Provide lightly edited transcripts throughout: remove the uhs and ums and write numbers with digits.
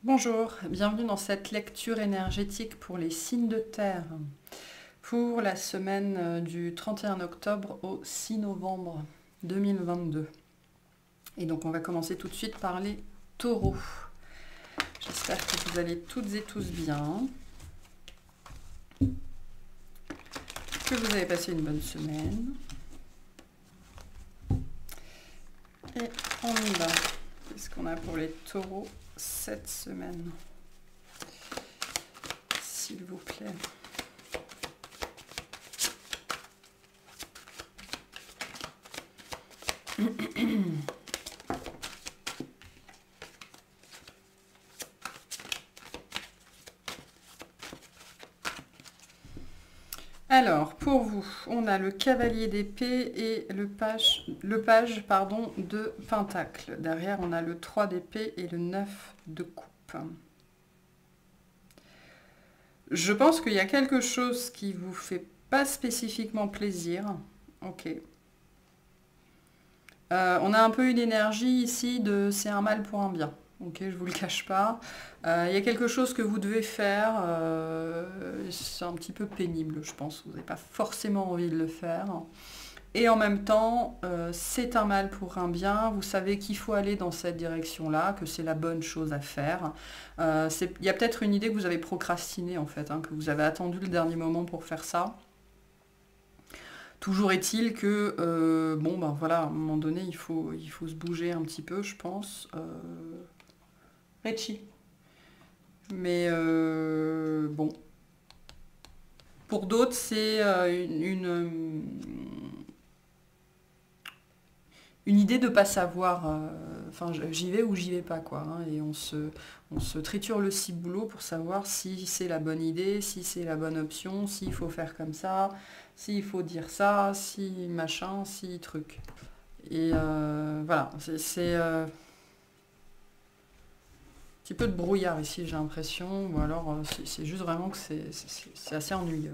Bonjour, bienvenue dans cette lecture énergétique pour les signes de terre pour la semaine du 31 octobre au 6 novembre 2022. Et donc on va commencer tout de suite par les taureaux. J'espère que vous allez toutes et tous bien, que vous avez passé une bonne semaine. Et on y va. Qu'est-ce qu'on a pour les taureaux cette semaine, s'il vous plaît? Alors, pour vous, on a le cavalier d'épée et le page de pentacle. Derrière, on a le 3 d'épée et le 9 de coupe. Je pense qu'il y a quelque chose qui vous fait pas spécifiquement plaisir. Ok. On a un peu une énergie ici de c'est un mal pour un bien. Ok, je vous le cache pas. Il y a quelque chose que vous devez faire. C'est un petit peu pénible, je pense. Vous n'avez pas forcément envie de le faire. Et en même temps, c'est un mal pour un bien. Vous savez qu'il faut aller dans cette direction-là, que c'est la bonne chose à faire. Il y a peut-être une idée que vous avez procrastinée en fait, hein, que vous avez attendu le dernier moment pour faire ça. Toujours est-il que, bon, ben voilà, à un moment donné, il faut se bouger un petit peu, je pense. Richie. Mais bon. Pour d'autres, c'est une idée de ne pas savoir. Enfin, j'y vais ou j'y vais pas, quoi. Hein, et on se triture le ciboulot pour savoir si c'est la bonne idée, si c'est la bonne option, s'il faut faire comme ça, s'il faut dire ça, si machin, si truc. Et voilà, c'est petit peu de brouillard ici, j'ai l'impression, ou alors c'est juste vraiment que c'est assez ennuyeux.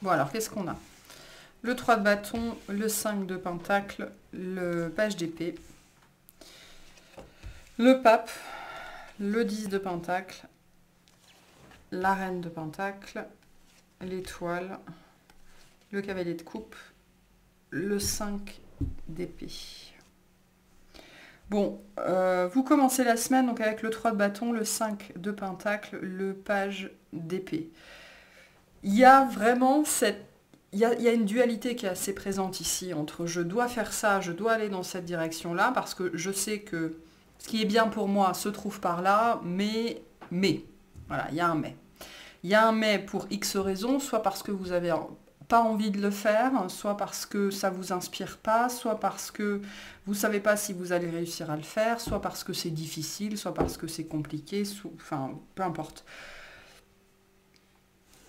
Bon, alors qu'est-ce qu'on a? Le 3 de bâton, le 5 de pentacle, le page d'épée, le pape, le 10 de pentacle, la reine de pentacle, l'étoile, le cavalier de coupe, le 5 d'épée. Bon, vous commencez la semaine donc avec le 3 de bâton, le 5 de pentacle, le page d'épée. Il y a vraiment il y a une dualité qui est assez présente ici entre je dois faire ça, je dois aller dans cette direction-là, parce que je sais que ce qui est bien pour moi se trouve par là, mais, voilà, il y a un mais. Il y a un mais pour X raisons, soit parce que vous avez pas envie de le faire, soit parce que ça vous inspire pas, soit parce que vous savez pas si vous allez réussir à le faire, soit parce que c'est difficile, soit parce que c'est compliqué, enfin, peu importe.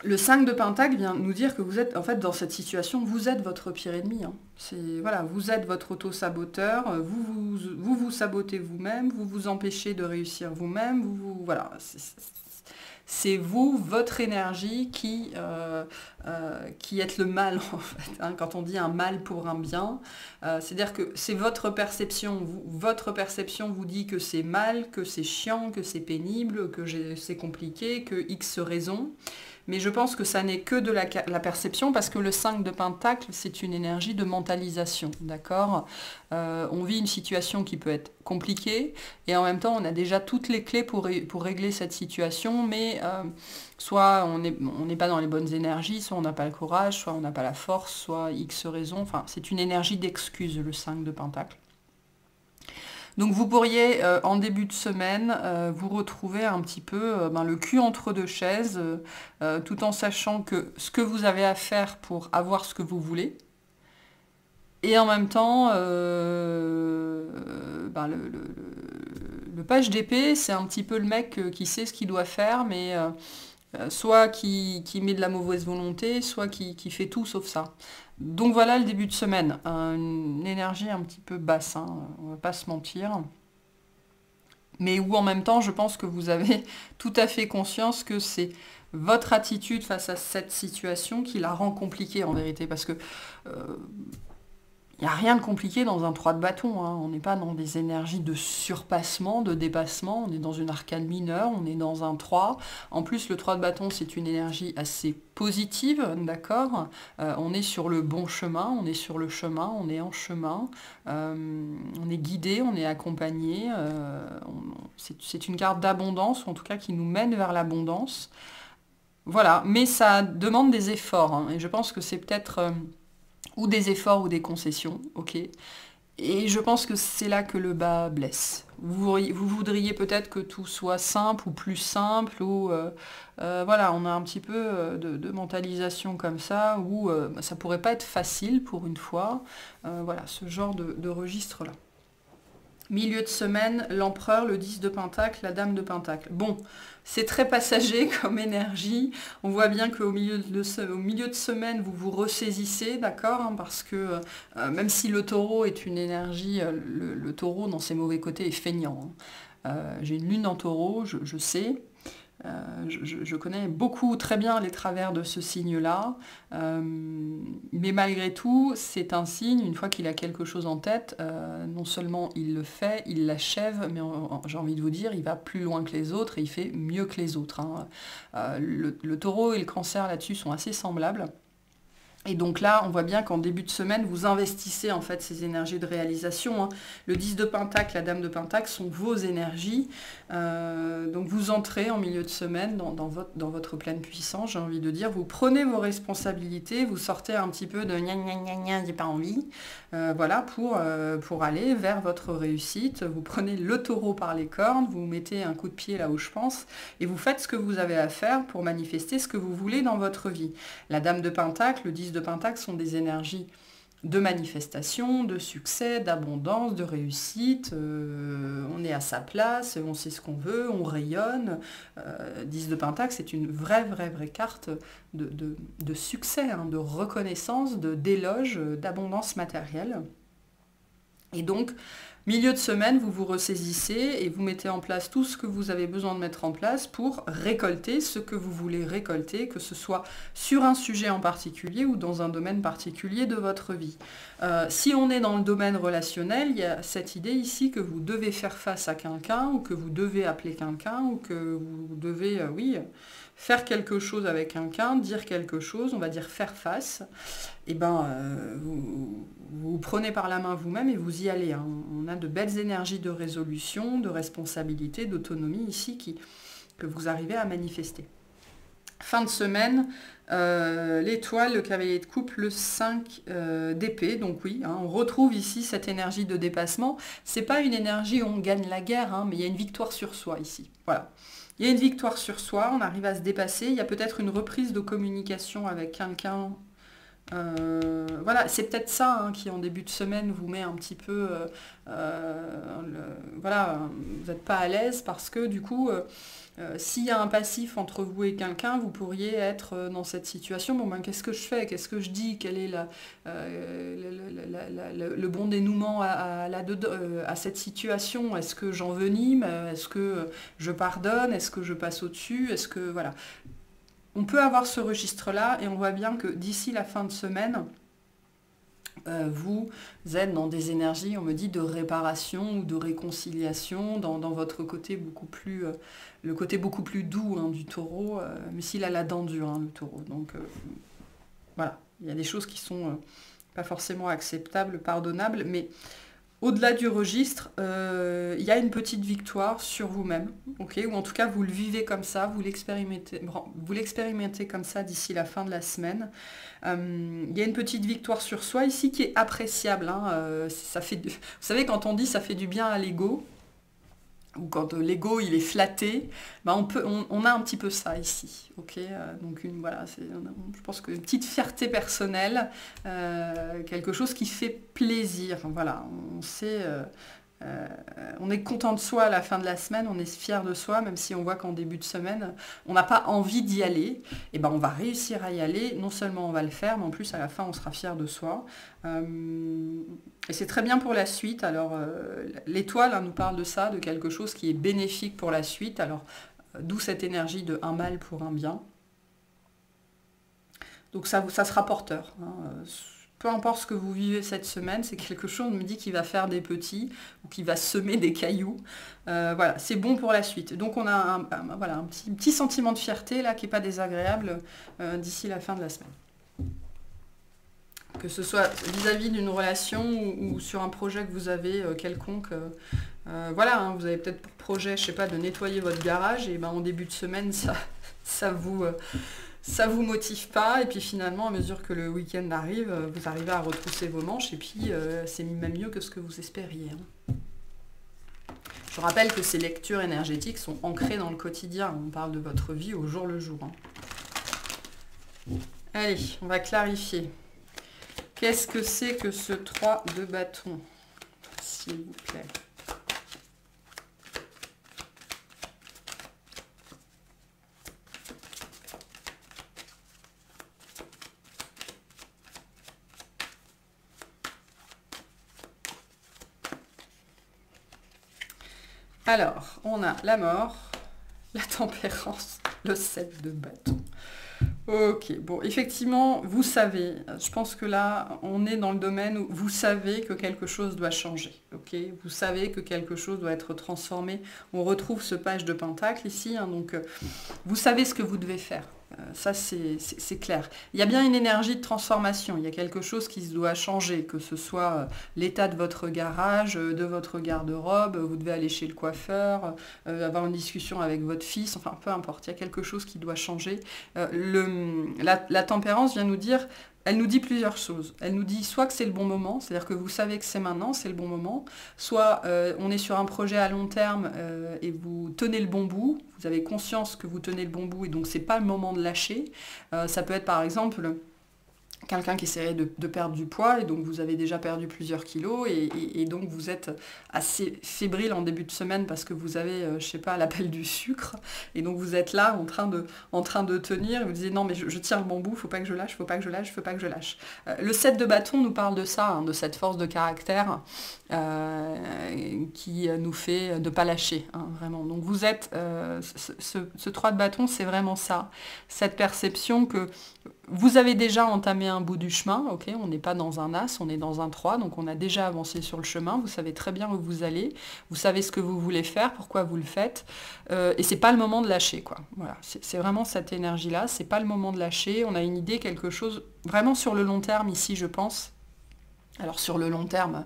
Le 5 de Pentacle vient nous dire que vous êtes, en fait, dans cette situation, vous êtes votre pire ennemi. Hein. Voilà, vous êtes votre auto-saboteur, vous sabotez vous-même, vous vous empêchez de réussir vous-même, voilà. C'est vous, votre énergie qui êtes le mal, en fait. Hein, quand on dit un mal pour un bien, c'est-à-dire que c'est votre perception. Votre perception vous dit que c'est mal, que c'est chiant, que c'est pénible, que c'est compliqué, que X raisons. Mais je pense que ça n'est que de la perception, parce que le 5 de Pentacle, c'est une énergie de mentalisation, d'accord? On vit une situation qui peut être compliquée, et en même temps, on a déjà toutes les clés pour régler cette situation, mais soit on n'est pas dans les bonnes énergies, soit on n'a pas le courage, soit on n'a pas la force, soit X raison. Enfin, c'est une énergie d'excuse, le 5 de Pentacle. Donc vous pourriez, en début de semaine, vous retrouver un petit peu le cul entre deux chaises, tout en sachant que ce que vous avez à faire pour avoir ce que vous voulez, et en même temps, le page d'épée, c'est un petit peu le mec qui sait ce qu'il doit faire, mais soit qui met de la mauvaise volonté, soit qui fait tout sauf ça. Donc voilà le début de semaine, une énergie un petit peu basse, hein, on va pas se mentir. Mais où en même temps, je pense que vous avez tout à fait conscience que c'est votre attitude face à cette situation qui la rend compliquée en vérité. Parce que Il n'y a rien de compliqué dans un 3 de bâton, hein. On n'est pas dans des énergies de surpassement, de dépassement, on est dans une arcane mineure, on est dans un 3. En plus, le 3 de bâton, c'est une énergie assez positive, d'accord. On est sur le bon chemin, on est sur le chemin, on est en chemin, on est guidé, on est accompagné. C'est une carte d'abondance, ou en tout cas qui nous mène vers l'abondance. Voilà, mais ça demande des efforts, hein, et je pense que c'est peut-être... ou des efforts ou des concessions, ok. Et je pense que c'est là que le bas blesse. Vous voudriez peut-être que tout soit simple ou plus simple, ou voilà, on a un petit peu de mentalisation comme ça, où ça pourrait pas être facile pour une fois. Voilà, ce genre de registre-là. Milieu de semaine, l'empereur, le 10 de pentacle, la dame de pentacle. Bon, c'est très passager comme énergie. On voit bien qu'au milieu de semaine, vous vous ressaisissez, d'accord, hein, parce que même si le taureau est une énergie, le taureau, dans ses mauvais côtés, est feignant, hein. J'ai une lune en taureau, je sais. Je connais beaucoup, très bien les travers de ce signe-là, mais malgré tout, c'est un signe, une fois qu'il a quelque chose en tête, non seulement il le fait, il l'achève, mais j'ai envie de vous dire, il va plus loin que les autres et il fait mieux que les autres, hein. Le taureau et le cancer là-dessus sont assez semblables. Et donc là, on voit bien qu'en début de semaine, vous investissez en fait ces énergies de réalisation, hein. Le 10 de pentacle, la dame de pentacle sont vos énergies. Donc vous entrez en milieu de semaine dans votre pleine puissance, j'ai envie de dire. Vous prenez vos responsabilités, vous sortez un petit peu de gna gna gna gna, j'ai pas envie. Voilà, pour aller vers votre réussite. Vous prenez le taureau par les cornes, vous mettez un coup de pied là où je pense, et vous faites ce que vous avez à faire pour manifester ce que vous voulez dans votre vie. La dame de pentacle, le 10 de pentacle sont des énergies de manifestation, de succès, d'abondance, de réussite. On est à sa place, on sait ce qu'on veut, on rayonne. 10 de pentacle, c'est une vraie carte de succès, hein, de reconnaissance, d'éloge, d'abondance matérielle. Et donc, milieu de semaine, vous vous ressaisissez et vous mettez en place tout ce que vous avez besoin de mettre en place pour récolter ce que vous voulez récolter, que ce soit sur un sujet en particulier ou dans un domaine particulier de votre vie. Si on est dans le domaine relationnel, il y a cette idée ici que vous devez faire face à quelqu'un, ou que vous devez appeler quelqu'un, ou que vous devez, faire quelque chose avec quelqu'un, dire quelque chose, on va dire faire face. Et ben, vous prenez par la main vous-même et vous y allez, hein. On a de belles énergies de résolution, de responsabilité, d'autonomie ici que vous arrivez à manifester. Fin de semaine, l'étoile, le cavalier de coupe, le 5 d'épée. Donc oui, hein, on retrouve ici cette énergie de dépassement. C'est pas une énergie où on gagne la guerre, hein, mais il y a une victoire sur soi ici. Voilà. Il y a une victoire sur soi, on arrive à se dépasser. Il y a peut-être une reprise de communication avec quelqu'un. Voilà, c'est peut-être ça, hein, qui en début de semaine vous met un petit peu... voilà, vous n'êtes pas à l'aise parce que du coup, s'il y a un passif entre vous et quelqu'un, vous pourriez être dans cette situation. Bon ben, qu'est-ce que je fais? Qu'est-ce que je dis? Quel est le bon dénouement à cette situation? Est-ce que j'envenime? Est-ce que je pardonne? Est-ce que je passe au-dessus? Est-ce que... Voilà. On peut avoir ce registre-là et on voit bien que d'ici la fin de semaine, vous êtes dans des énergies, on me dit, de réparation ou de réconciliation, dans votre côté beaucoup plus, le côté beaucoup plus doux, hein, du taureau, mais s'il a la dent dure, hein, le taureau. Donc voilà, il y a des choses qui sont pas forcément acceptables, pardonnables, mais au-delà du registre, il y a une petite victoire sur vous-même, okay, ou en tout cas vous le vivez comme ça, vous l'expérimentez comme ça d'ici la fin de la semaine. Il y a une petite victoire sur soi ici qui est appréciable, hein, ça fait vous savez, quand on dit ça fait du bien à l'ego, ou quand l'ego il est flatté, ben on a un petit peu ça ici, ok. Donc voilà, je pense qu'une petite fierté personnelle, quelque chose qui fait plaisir, voilà, on sait, on est content de soi à la fin de la semaine, on est fier de soi, même si on voit qu'en début de semaine, on n'a pas envie d'y aller, et ben on va réussir à y aller, non seulement on va le faire, mais en plus à la fin on sera fier de soi. Et c'est très bien pour la suite. Alors l'étoile, hein, nous parle de ça, de quelque chose qui est bénéfique pour la suite, alors d'où cette énergie de un mal pour un bien. Donc ça sera porteur, hein, peu importe ce que vous vivez cette semaine, c'est quelque chose, me dit, qui va faire des petits ou qui va semer des cailloux. Voilà, c'est bon pour la suite. Donc on a voilà, un petit sentiment de fierté là qui n'est pas désagréable d'ici la fin de la semaine. Que ce soit vis-à-vis d'une relation ou sur un projet que vous avez quelconque. Voilà, hein, vous avez peut-être pour projet, je sais pas, de nettoyer votre garage et ben, en début de semaine, ça vous motive pas. Et puis finalement, à mesure que le week-end arrive, vous arrivez à retrousser vos manches et puis c'est même mieux que ce que vous espériez. Hein. Je rappelle que ces lectures énergétiques sont ancrées dans le quotidien. On parle de votre vie au jour le jour. Hein. Allez, on va clarifier. Qu'est-ce que c'est que ce 3 de bâton, s'il vous plaît? Alors, on a la mort, la tempérance, le 7 de bâton. Ok, bon, effectivement, vous savez, je pense que là, on est dans le domaine où vous savez que quelque chose doit changer, ok? Vous savez que quelque chose doit être transformé. On retrouve ce page de pentacle ici, hein, donc vous savez ce que vous devez faire. Ça, c'est clair. Il y a bien une énergie de transformation, il y a quelque chose qui se doit changer, que ce soit l'état de votre garage, de votre garde-robe, vous devez aller chez le coiffeur, avoir une discussion avec votre fils, enfin peu importe, il y a quelque chose qui doit changer. La tempérance vient nous dire, elle nous dit plusieurs choses. Elle nous dit soit que c'est le bon moment, c'est-à-dire que vous savez que c'est maintenant, c'est le bon moment, soit on est sur un projet à long terme et vous tenez le bon bout, vous avez conscience que vous tenez le bon bout et donc c'est pas le moment de lâcher. Ça peut être par exemple quelqu'un qui essaierait de perdre du poids et donc vous avez déjà perdu plusieurs kilos et donc vous êtes assez fébrile en début de semaine parce que vous avez, je sais pas, l'appel du sucre et donc vous êtes là en train de tenir et vous disiez non mais je tiens le bon bout, faut pas que je lâche, faut pas que je lâche, faut pas que je lâche. Le 7 de bâton nous parle de ça, hein, de cette force de caractère qui nous fait ne pas lâcher, hein, vraiment. Donc vous êtes, ce 3 de bâton c'est vraiment ça, cette perception que vous avez déjà entamé un bout du chemin, ok, on n'est pas dans un as, on est dans un 3, donc on a déjà avancé sur le chemin, vous savez très bien où vous allez, vous savez ce que vous voulez faire, pourquoi vous le faites, et c'est pas le moment de lâcher, quoi. Voilà, c'est vraiment cette énergie-là, c'est pas le moment de lâcher, on a une idée, quelque chose, vraiment sur le long terme ici, je pense. Alors sur le long terme,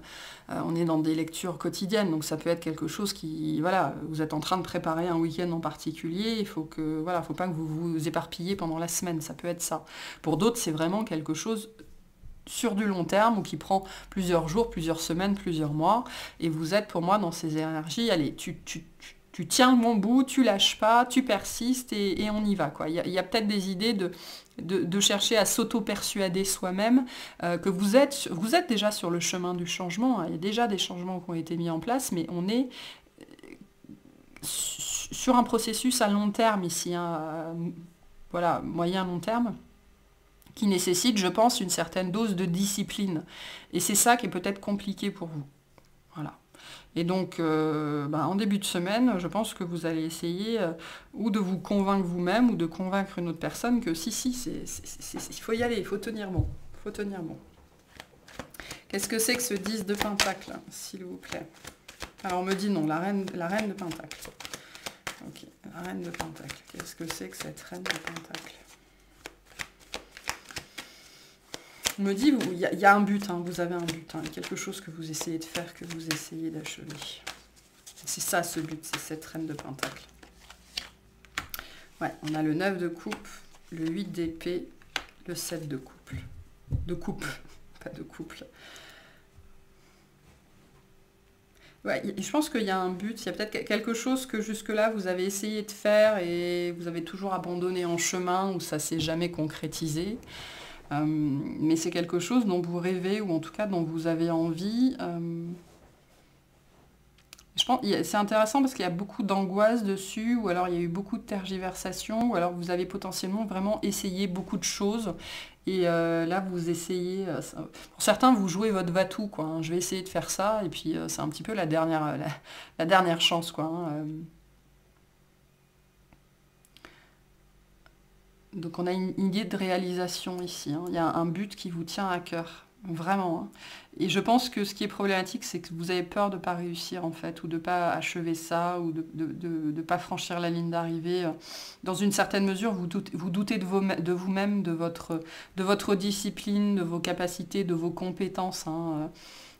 on est dans des lectures quotidiennes, donc ça peut être quelque chose qui, voilà, vous êtes en train de préparer un week-end en particulier, il faut que, voilà, faut pas que vous vous éparpillez pendant la semaine, ça peut être ça. Pour d'autres, c'est vraiment quelque chose sur du long terme ou qui prend plusieurs jours, plusieurs semaines, plusieurs mois, et vous êtes pour moi dans ces énergies, allez, tu tiens le bon bout, tu lâches pas, tu persistes et on y va, quoi. Il y a peut-être des idées de chercher à s'auto-persuader soi-même que vous êtes déjà sur le chemin du changement, hein. Il y a déjà des changements qui ont été mis en place, mais on est sur un processus à long terme ici, hein, voilà, moyen-long terme, qui nécessite, je pense, une certaine dose de discipline. Et c'est ça qui est peut-être compliqué pour vous. Voilà. Et donc, en début de semaine, je pense que vous allez essayer ou de vous convaincre vous-même ou de convaincre une autre personne que si, il faut y aller, il faut tenir bon. Il faut tenir bon. Qu'est-ce que c'est que ce 10 de pentacle, s'il vous plaît? Alors, on me dit non, la reine de pentacle. Ok, la reine de pentacle. Qu'est-ce que c'est que cette reine de pentacle? On me dit, il y a un but, hein, vous avez un but, hein, quelque chose que vous essayez de faire, que vous essayez d'achever. C'est ça ce but, c'est cette reine de pentacle. Ouais, on a le 9 de coupe, le 8 d'épée, le 7 de couple. De coupe, pas de couple. Ouais, je pense qu'il y a un but, il y a peut-être quelque chose que jusque-là vous avez essayé de faire et vous avez toujours abandonné en chemin ou ça s'est jamais concrétisé. Mais c'est quelque chose dont vous rêvez ou en tout cas dont vous avez envie. Je pense c'est intéressant parce qu'il y a beaucoup d'angoisse dessus ou alors il y a eu beaucoup de tergiversations ou alors vous avez potentiellement vraiment essayé beaucoup de choses et là vous essayez, pour certains vous jouez votre va-tout, quoi, hein. Je vais essayer de faire ça et puis c'est un petit peu la dernière chance, quoi, hein. Donc on a une idée de réalisation ici, hein. Il y a un but qui vous tient à cœur. Vraiment, hein. Et je pense que ce qui est problématique, c'est que vous avez peur de ne pas réussir, en fait, ou de ne pas achever ça, ou de ne pas franchir la ligne d'arrivée. Dans une certaine mesure, vous doutez de vous-même, de votre discipline, de vos capacités, de vos compétences, hein.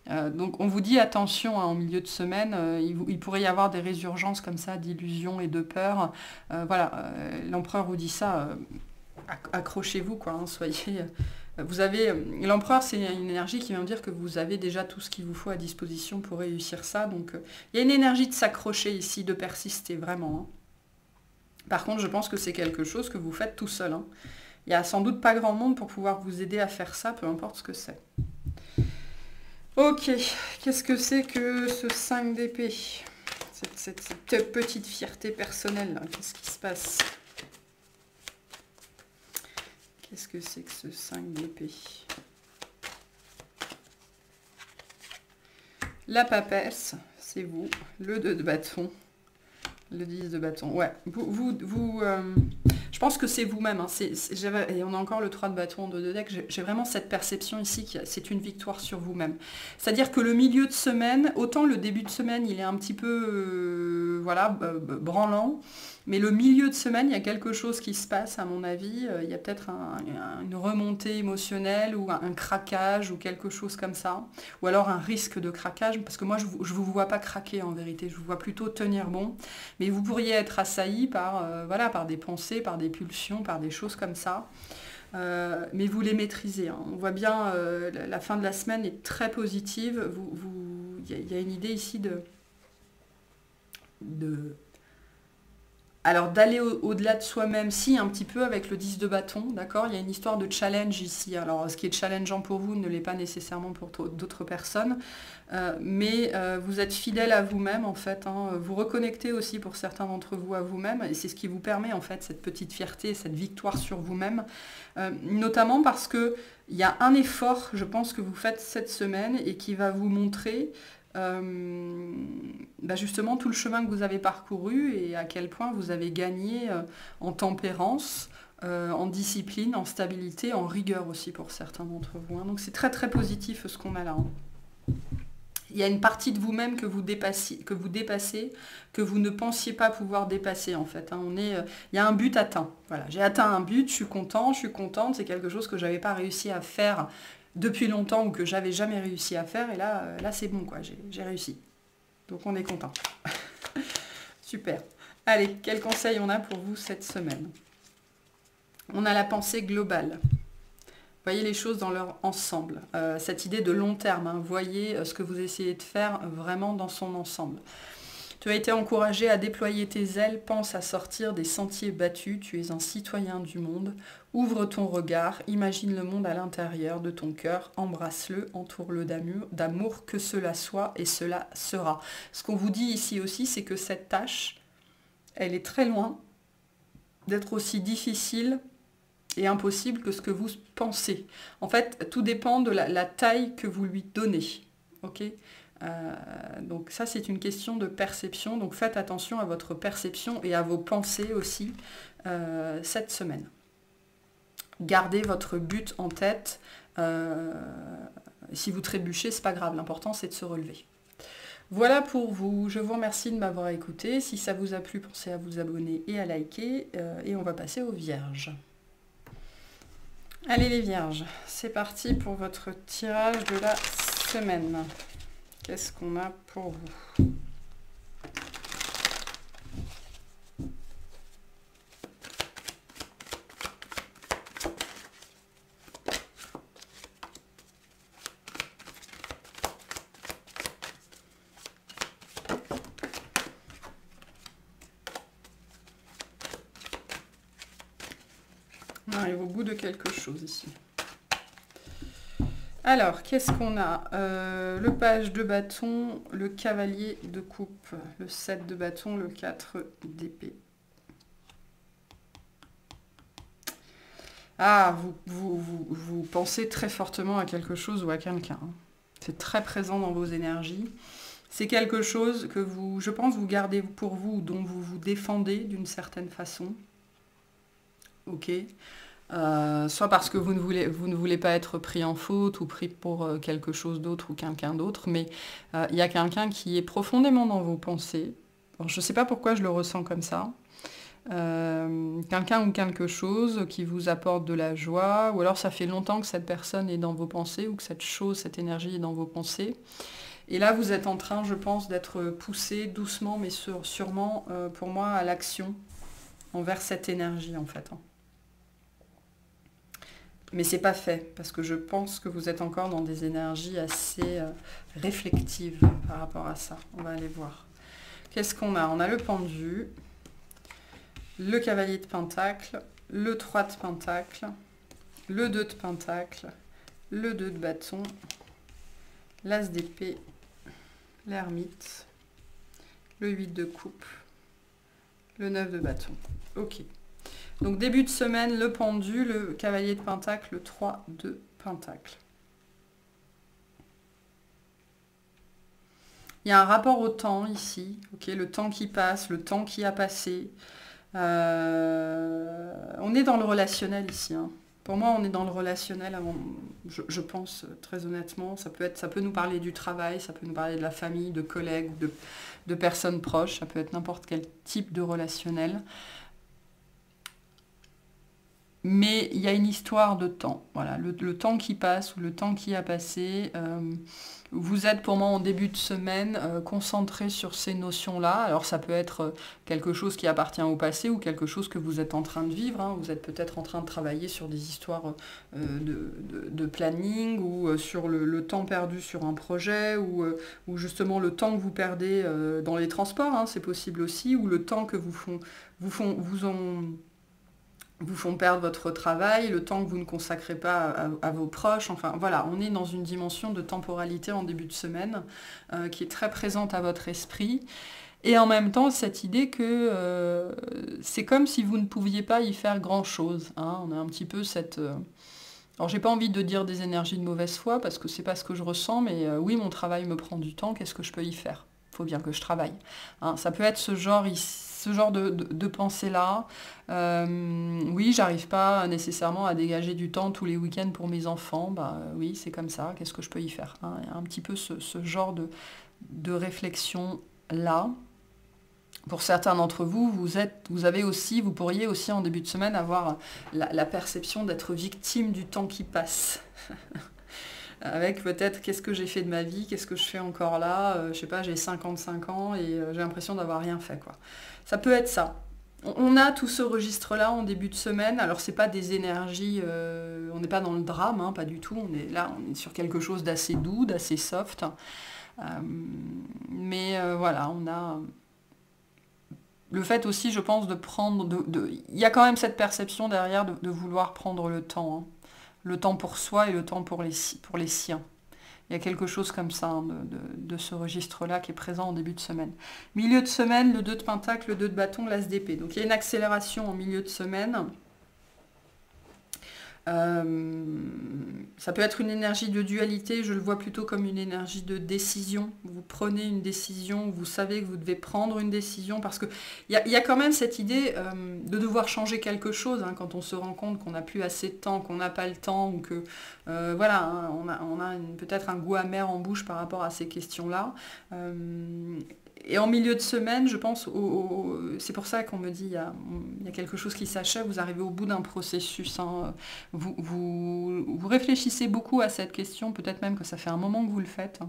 Donc on vous dit attention, hein, en milieu de semaine, il pourrait y avoir des résurgences comme ça d'illusions et de peurs. Voilà, l'empereur vous dit ça, accrochez-vous, quoi, hein, soyez... Vous avez, l'empereur, c'est une énergie qui vient dire que vous avez déjà tout ce qu'il vous faut à disposition pour réussir ça. Donc, il y a une énergie de s'accrocher ici, de persister, vraiment, hein. Par contre, je pense que c'est quelque chose que vous faites tout seul, hein. Il n'y a sans doute pas grand monde pour pouvoir vous aider à faire ça, peu importe ce que c'est. Ok, qu'est-ce que c'est que ce 5 d'épée? Cette petite fierté personnelle, qu'est-ce qui se passe? Qu'est-ce que c'est que ce 5 d'épée? La papesse, c'est vous. Le 2 de bâton. Le 10 de bâton. Ouais, je pense que c'est vous-même, hein. Et on a encore le 3 de bâton de 2 deck. J'ai vraiment cette perception ici que c'est une victoire sur vous-même. C'est-à-dire que le milieu de semaine, autant le début de semaine, il est un petit peu voilà, branlant. Mais le milieu de semaine, il y a quelque chose qui se passe, à mon avis. Il y a peut-être une remontée émotionnelle ou un craquage ou quelque chose comme ça. Ou alors un risque de craquage, parce que moi, je ne vous vois pas craquer en vérité. Je vous vois plutôt tenir bon. Mais vous pourriez être assailli par, voilà, par des pensées, par des pulsions, par des choses comme ça. Mais vous les maîtrisez, hein. On voit bien, la fin de la semaine est très positive. Il y a une idée ici alors d'aller au-delà de soi-même, si, un petit peu avec le 10 de bâton, d'accord? Il y a une histoire de challenge ici. Alors ce qui est challengeant pour vous ne l'est pas nécessairement pour d'autres personnes. Mais vous êtes fidèle à vous-même, en fait, hein. Vous reconnectez aussi pour certains d'entre vous à vous-même. Et c'est ce qui vous permet, en fait, cette petite fierté, cette victoire sur vous-même. Notamment parce qu'il y a un effort, je pense, que vous faites cette semaine et qui va vous montrer... justement tout le chemin que vous avez parcouru et à quel point vous avez gagné en tempérance, en discipline, en stabilité, en rigueur aussi pour certains d'entre vous, hein. Donc c'est très très positif ce qu'on a là, hein. Il y a une partie de vous-même que vous dépassez, que vous ne pensiez pas pouvoir dépasser, en fait, hein. Il y a un but atteint. Voilà, j'ai atteint un but, je suis contente, c'est quelque chose que je n'avais pas réussi à faire depuis longtemps ou que j'avais jamais réussi à faire. Et là c'est bon, quoi, j'ai réussi. Donc on est content. Super. Allez, quel conseil on a pour vous cette semaine? On a la pensée globale. Voyez les choses dans leur ensemble. Cette idée de long terme, hein. Voyez ce que vous essayez de faire vraiment dans son ensemble. Tu as été encouragé à déployer tes ailes, pense à sortir des sentiers battus, tu es un citoyen du monde. Ouvre ton regard, imagine le monde à l'intérieur de ton cœur, embrasse-le, entoure-le d'amour, que cela soit et cela sera. Ce qu'on vous dit ici aussi, c'est que cette tâche, elle est très loin d'être aussi difficile et impossible que ce que vous pensez. En fait, tout dépend de la taille que vous lui donnez. Ok ? Donc ça, c'est une question de perception. Donc faites attention à votre perception et à vos pensées aussi cette semaine. Gardez votre but en tête. Si vous trébuchez, c'est pas grave. L'important, c'est de se relever. Voilà pour vous. Je vous remercie de m'avoir écouté. Si ça vous a plu, pensez à vous abonner et à liker. Et on va passer aux vierges. Allez les vierges, c'est parti pour votre tirage de la semaine. Qu'est-ce qu'on a pour vous? On arrive au bout de quelque chose ici. Alors, qu'est-ce qu'on a? Le page de bâton, le cavalier de coupe, le 7 de bâton, le 4 d'épée. Ah, vous pensez très fortement à quelque chose ou à quelqu'un, hein. C'est très présent dans vos énergies. C'est quelque chose que vous, je pense, vous gardez pour vous, dont vous vous défendez d'une certaine façon. Ok. Soit parce que vous ne voulez pas être pris en faute ou pris pour quelque chose d'autre ou quelqu'un d'autre, mais il y a quelqu'un qui est profondément dans vos pensées. Alors, je ne sais pas pourquoi je le ressens comme ça. Quelqu'un ou quelque chose qui vous apporte de la joie, ou alors ça fait longtemps que cette personne est dans vos pensées, ou que cette chose, cette énergie est dans vos pensées. Et là, vous êtes en train, je pense, d'être poussé doucement, mais sûrement, pour moi, à l'action envers cette énergie, en fait. Mais c'est pas fait, parce que je pense que vous êtes encore dans des énergies assez réflexives par rapport à ça. On va aller voir. Qu'est-ce qu'on a? On a le pendu, le cavalier de pentacle, le 3 de pentacle, le 2 de pentacle, le 2 de bâton, l'as d'épée, l'ermite, le 8 de coupe, le 9 de bâton. Ok. Donc début de semaine, le pendu, le cavalier de pentacle, le 3 de pentacle. Il y a un rapport au temps ici, ok, le temps qui passe, le temps qui a passé. On est dans le relationnel ici. Hein. Pour moi, on est dans le relationnel, je pense très honnêtement. Ça peut nous parler du travail, ça peut nous parler de la famille, de collègues, de personnes proches. Ça peut être n'importe quel type de relationnel. Mais il y a une histoire de temps. Voilà, le temps qui passe ou le temps qui a passé. Vous êtes pour moi en début de semaine concentré sur ces notions-là. Alors ça peut être quelque chose qui appartient au passé ou quelque chose que vous êtes en train de vivre. Hein. Vous êtes peut-être en train de travailler sur des histoires de planning ou sur le temps perdu sur un projet ou justement le temps que vous perdez dans les transports. Hein, c'est possible aussi. Ou le temps que vous font perdre votre travail, le temps que vous ne consacrez pas à vos proches. Enfin voilà, on est dans une dimension de temporalité en début de semaine qui est très présente à votre esprit. Et en même temps, cette idée que c'est comme si vous ne pouviez pas y faire grand-chose. Hein. On a un petit peu cette... Alors j'ai pas envie de dire des énergies de mauvaise foi parce que c'est pas ce que je ressens, mais oui, mon travail me prend du temps, qu'est-ce que je peux y faire? Il faut bien que je travaille. Hein, ça peut être ce genre de pensée-là. Oui, j'arrive pas nécessairement à dégager du temps tous les week-ends pour mes enfants. Bah oui, c'est comme ça, qu'est-ce que je peux y faire? Hein, il y a un petit peu ce genre de réflexion-là. Pour certains d'entre vous, vous pourriez aussi en début de semaine avoir la perception d'être victime du temps qui passe. Avec peut-être qu'est-ce que j'ai fait de ma vie, qu'est-ce que je fais encore là, je sais pas, j'ai 55 ans et j'ai l'impression d'avoir rien fait, quoi. Ça peut être ça. On a tout ce registre-là en début de semaine, alors c'est pas des énergies, on n'est pas dans le drame, hein, pas du tout, on est sur quelque chose d'assez doux, d'assez soft. Mais voilà, on a... Le fait aussi, je pense, de prendre... Il y a quand même cette perception derrière de vouloir prendre le temps, hein. Le temps pour soi et le temps pour les siens. Il y a quelque chose comme ça, hein, de ce registre-là qui est présent en début de semaine. Milieu de semaine, le 2 de pentacle, le 2 de bâton, l'as d'épée. Donc il y a une accélération en milieu de semaine. Ça peut être une énergie de dualité, je le vois plutôt comme une énergie de décision. Vous prenez une décision, vous savez que vous devez prendre une décision, parce qu'il y a quand même cette idée de devoir changer quelque chose, hein, quand on se rend compte qu'on n'a plus assez de temps, qu'on n'a pas le temps, ou que voilà, hein, on a peut-être un goût amer en bouche par rapport à ces questions-là. Et en milieu de semaine, je pense, c'est pour ça qu'on me dit il y a quelque chose qui s'achève, vous arrivez au bout d'un processus. Hein. Vous réfléchissez beaucoup à cette question, peut-être même que ça fait un moment que vous le faites.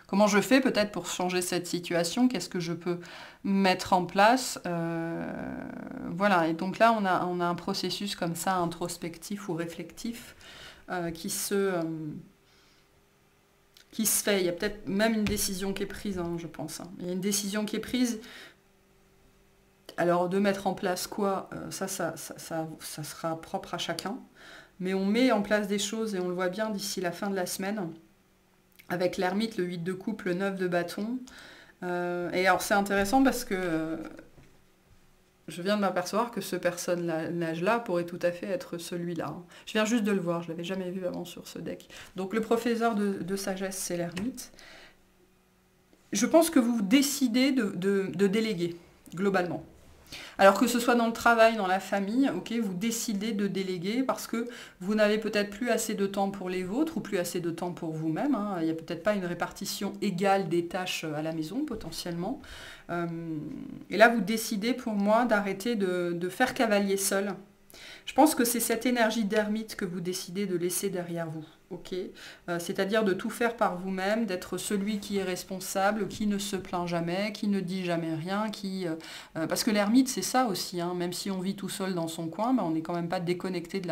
Comment je fais peut-être pour changer cette situation? Qu'est-ce que je peux mettre en place? Voilà, et donc là, on a un processus comme ça, introspectif ou réflectif, qui se fait. Il y a peut-être même une décision qui est prise, hein, je pense. Hein. Il y a une décision qui est prise. Alors, de mettre en place quoi, ça sera propre à chacun. Mais on met en place des choses, et on le voit bien d'ici la fin de la semaine, avec l'ermite, le 8 de coupe, le 9 de bâton. Et alors, c'est intéressant parce que je viens de m'apercevoir que ce personnage-là pourrait tout à fait être celui-là. Hein. Je viens juste de le voir, je ne l'avais jamais vu avant sur ce deck. Donc le professeur de sagesse, c'est l'ermite. Je pense que vous décidez de déléguer, globalement. Alors que ce soit dans le travail, dans la famille, ok, vous décidez de déléguer parce que vous n'avez peut-être plus assez de temps pour les vôtres ou plus assez de temps pour vous-même, hein. Il n'y a peut-être pas une répartition égale des tâches à la maison potentiellement. Euh, et là, vous décidez pour moi d'arrêter de faire cavalier seul. Je pense que c'est cette énergie d'ermite que vous décidez de laisser derrière vous. Ok, c'est-à-dire de tout faire par vous-même, d'être celui qui est responsable, qui ne se plaint jamais, qui ne dit jamais rien, parce que l'ermite c'est ça aussi, hein, même si on vit tout seul dans son coin, ben, on n'est quand même pas déconnecté de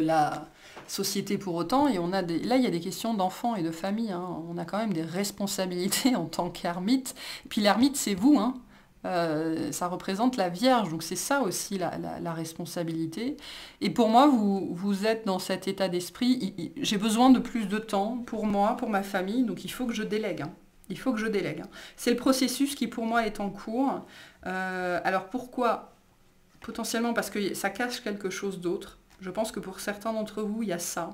la société pour autant, et là il y a des questions d'enfants et de famille, hein. On a quand même des responsabilités en tant qu'ermite, et puis l'ermite c'est vous, hein. Ça représente la Vierge, donc c'est ça aussi la responsabilité. Et pour moi, vous êtes dans cet état d'esprit, j'ai besoin de plus de temps pour moi, pour ma famille, donc il faut que je délègue, hein. Il faut que je délègue, hein. C'est le processus qui pour moi est en cours. Alors pourquoi? Potentiellement parce que ça cache quelque chose d'autre. Je pense que pour certains d'entre vous, il y a ça.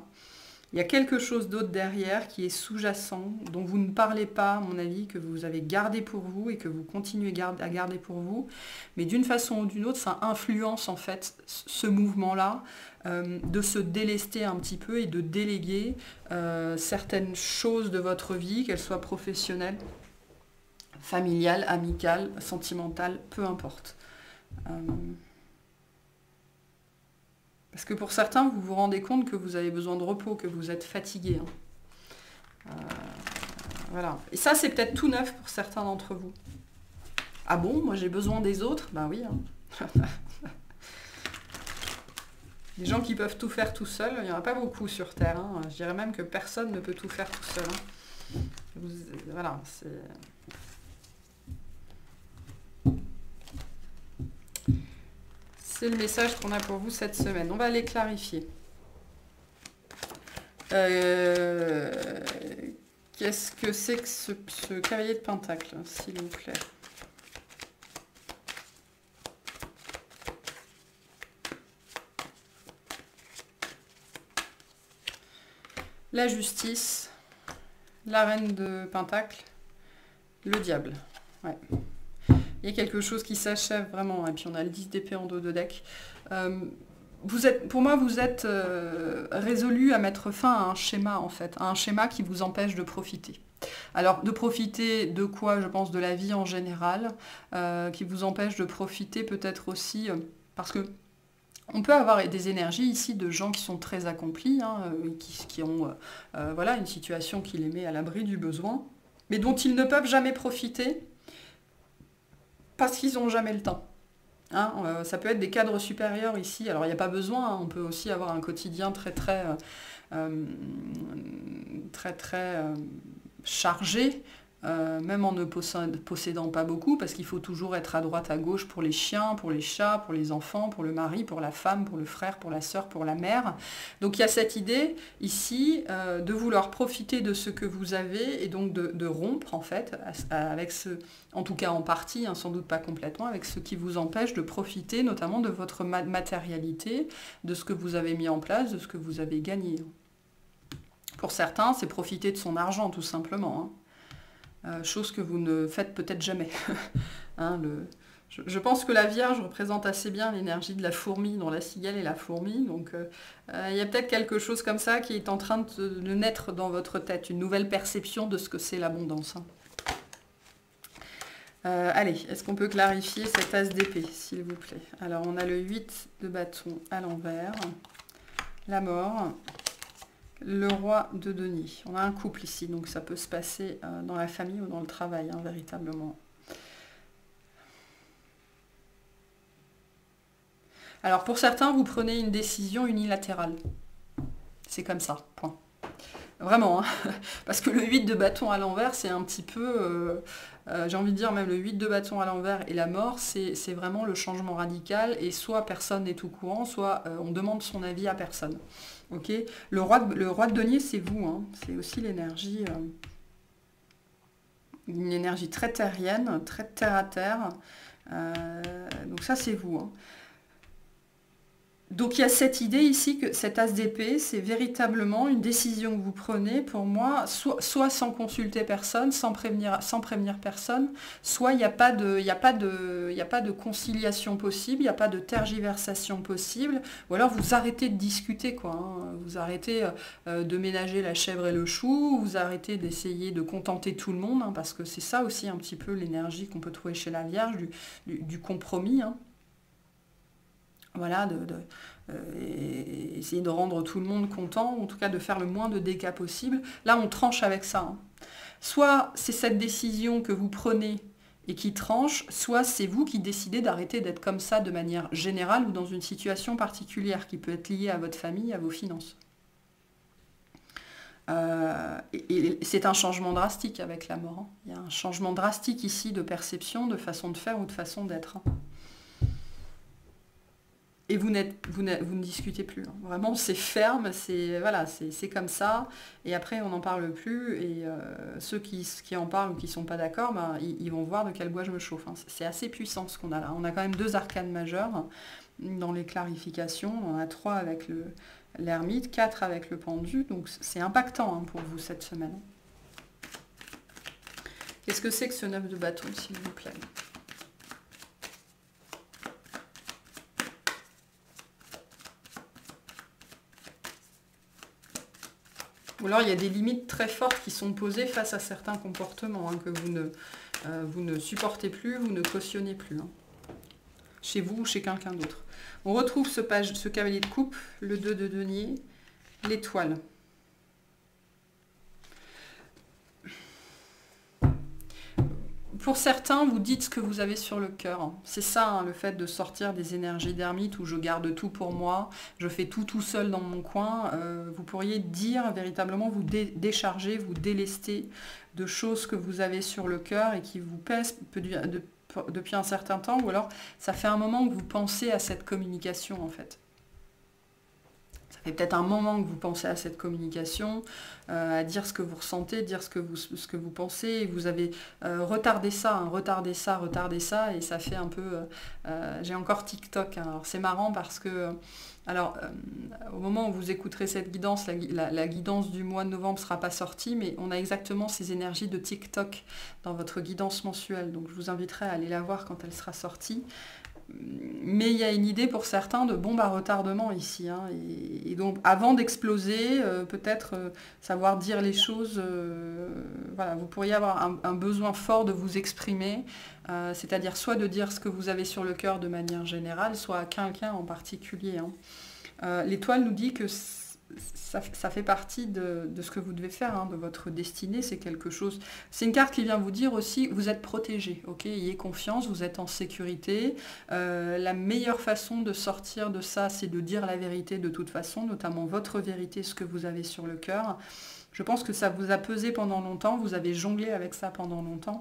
Il y a quelque chose d'autre derrière qui est sous-jacent, dont vous ne parlez pas, à mon avis, que vous avez gardé pour vous et que vous continuez à garder pour vous. Mais d'une façon ou d'une autre, ça influence en fait ce mouvement-là, de se délester un petit peu et de déléguer certaines choses de votre vie, qu'elles soient professionnelles, familiales, amicales, sentimentales, peu importe. Parce que pour certains, vous vous rendez compte que vous avez besoin de repos, que vous êtes fatigué, hein. Voilà. Et ça, c'est peut-être tout neuf pour certains d'entre vous. Ah bon, moi j'ai besoin des autres? Ben oui, hein. Les gens qui peuvent tout faire tout seuls, il n'y en a pas beaucoup sur Terre, hein. Je dirais même que personne ne peut tout faire tout seul, hein. Voilà, c'est... C'est le message qu'on a pour vous cette semaine. On va les clarifier. Qu'est-ce que c'est que ce cavalier de pentacle, s'il vous plaît? La justice, la reine de pentacle, le diable. Ouais. Il y a quelque chose qui s'achève vraiment, et puis on a le 10 d'épée en dos de deck. Pour moi, vous êtes résolu à mettre fin à un schéma, en fait, à un schéma qui vous empêche de profiter. Alors, de profiter de quoi? Je pense de la vie en général, qui vous empêche de profiter peut-être aussi, parce que on peut avoir des énergies ici de gens qui sont très accomplis, hein, qui ont voilà, une situation qui les met à l'abri du besoin, mais dont ils ne peuvent jamais profiter, parce qu'ils n'ont jamais le temps. Hein, ça peut être des cadres supérieurs ici. Alors il n'y a pas besoin, hein, on peut aussi avoir un quotidien très chargé, même en ne possédant pas beaucoup, parce qu'il faut toujours être à droite, à gauche pour les chiens, pour les chats, pour les enfants, pour le mari, pour la femme, pour le frère, pour la sœur, pour la mère. Donc il y a cette idée ici de vouloir profiter de ce que vous avez et donc de rompre en fait avec ce, en tout cas en partie, hein, sans doute pas complètement, avec ce qui vous empêche de profiter notamment de votre matérialité, de ce que vous avez mis en place, de ce que vous avez gagné. Pour certains, c'est profiter de son argent tout simplement, hein. Chose que vous ne faites peut-être jamais. Hein, je pense que la Vierge représente assez bien l'énergie de la fourmi, dont la cigale est la fourmi. Donc il y a peut-être quelque chose comme ça qui est en train de naître dans votre tête, une nouvelle perception de ce que c'est l'abondance, hein. Allez, est-ce qu'on peut clarifier cet as d'épée, s'il vous plaît? Alors on a le 8 de bâton à l'envers, la mort, le roi de denier. On a un couple ici, donc ça peut se passer dans la famille ou dans le travail, hein, véritablement. Alors pour certains, vous prenez une décision unilatérale. C'est comme ça, point. Vraiment, hein. Parce que le 8 de bâton à l'envers, c'est un petit peu, j'ai envie de dire même le 8 de bâton à l'envers et la mort, c'est vraiment le changement radical, et soit personne n'est au courant, soit on demande son avis à personne. Ok, le roi de denier, c'est vous, hein. C'est aussi l'énergie, une énergie très terrienne, très terre à terre. Donc ça, c'est vous, hein. Donc il y a cette idée ici que cet as d'épée, c'est véritablement une décision que vous prenez, pour moi, soit sans consulter personne, sans prévenir personne, soit il n'y a pas de, il y a pas de, il y a pas de conciliation possible, il n'y a pas de tergiversation possible, ou alors vous arrêtez de discuter, quoi, hein. Vous arrêtez de ménager la chèvre et le chou, vous arrêtez d'essayer de contenter tout le monde, hein, parce que c'est ça aussi un petit peu l'énergie qu'on peut trouver chez la Vierge, du compromis, hein. Voilà, essayer de rendre tout le monde content, ou en tout cas de faire le moins de dégâts possible. Là, on tranche avec ça, hein. Soit c'est cette décision que vous prenez et qui tranche, soit c'est vous qui décidez d'arrêter d'être comme ça de manière générale ou dans une situation particulière qui peut être liée à votre famille, à vos finances. Et c'est un changement drastique avec la mort, hein. Il y a un changement drastique ici de perception, de façon de faire ou de façon d'être, hein. Et vous ne discutez plus, hein. Vraiment, c'est ferme, c'est voilà, c'est comme ça. Et après, on n'en parle plus. Et ceux qui en parlent ou qui ne sont pas d'accord, ben, ils vont voir de quel bois je me chauffe, hein. C'est assez puissant ce qu'on a là. On a quand même 2 arcanes majeures dans les clarifications. On en a 3 avec l'ermite, 4 avec le pendu. Donc c'est impactant, hein, pour vous cette semaine. Qu'est-ce que c'est que ce 9 de bâton, s'il vous plaît? Ou alors il y a des limites très fortes qui sont posées face à certains comportements, hein, que vous ne supportez plus, vous ne cautionnez plus, hein, chez vous ou chez quelqu'un d'autre. On retrouve ce cavalier de coupe, le 2 de denier, l'étoile. Pour certains, vous dites ce que vous avez sur le cœur, hein. C'est ça, hein, le fait de sortir des énergies d'ermite où je garde tout pour moi, je fais tout seul dans mon coin. Vous pourriez dire véritablement vous décharger, vous délester de choses que vous avez sur le cœur et qui vous pèsent depuis un certain temps, ou alors ça fait un moment que vous pensez à cette communication en fait. Ça fait peut-être un moment que vous pensez à cette communication, à dire ce que vous ressentez, dire ce que vous pensez, et vous avez retardé ça, hein, retardé ça, et ça fait un peu... j'ai encore TikTok, hein. Alors c'est marrant parce que... au moment où vous écouterez cette guidance, la guidance du mois de novembre ne sera pas sortie, mais on a exactement ces énergies de TikTok dans votre guidance mensuelle. Donc je vous inviterai à aller la voir quand elle sera sortie. Mais il y a une idée pour certains de bombe à retardement ici, hein, et donc avant d'exploser, peut-être savoir dire les choses, voilà, vous pourriez avoir un besoin fort de vous exprimer, c'est-à-dire soit de dire ce que vous avez sur le cœur de manière générale, soit à quelqu'un en particulier, hein. L'étoile nous dit que ça fait partie de ce que vous devez faire, hein, de votre destinée, c'est quelque chose... C'est une carte qui vient vous dire aussi, vous êtes protégé, ok, ayez confiance, vous êtes en sécurité. La meilleure façon de sortir de ça, c'est de dire la vérité de toute façon, notamment votre vérité, ce que vous avez sur le cœur. Je pense que ça vous a pesé pendant longtemps, vous avez jonglé avec ça pendant longtemps.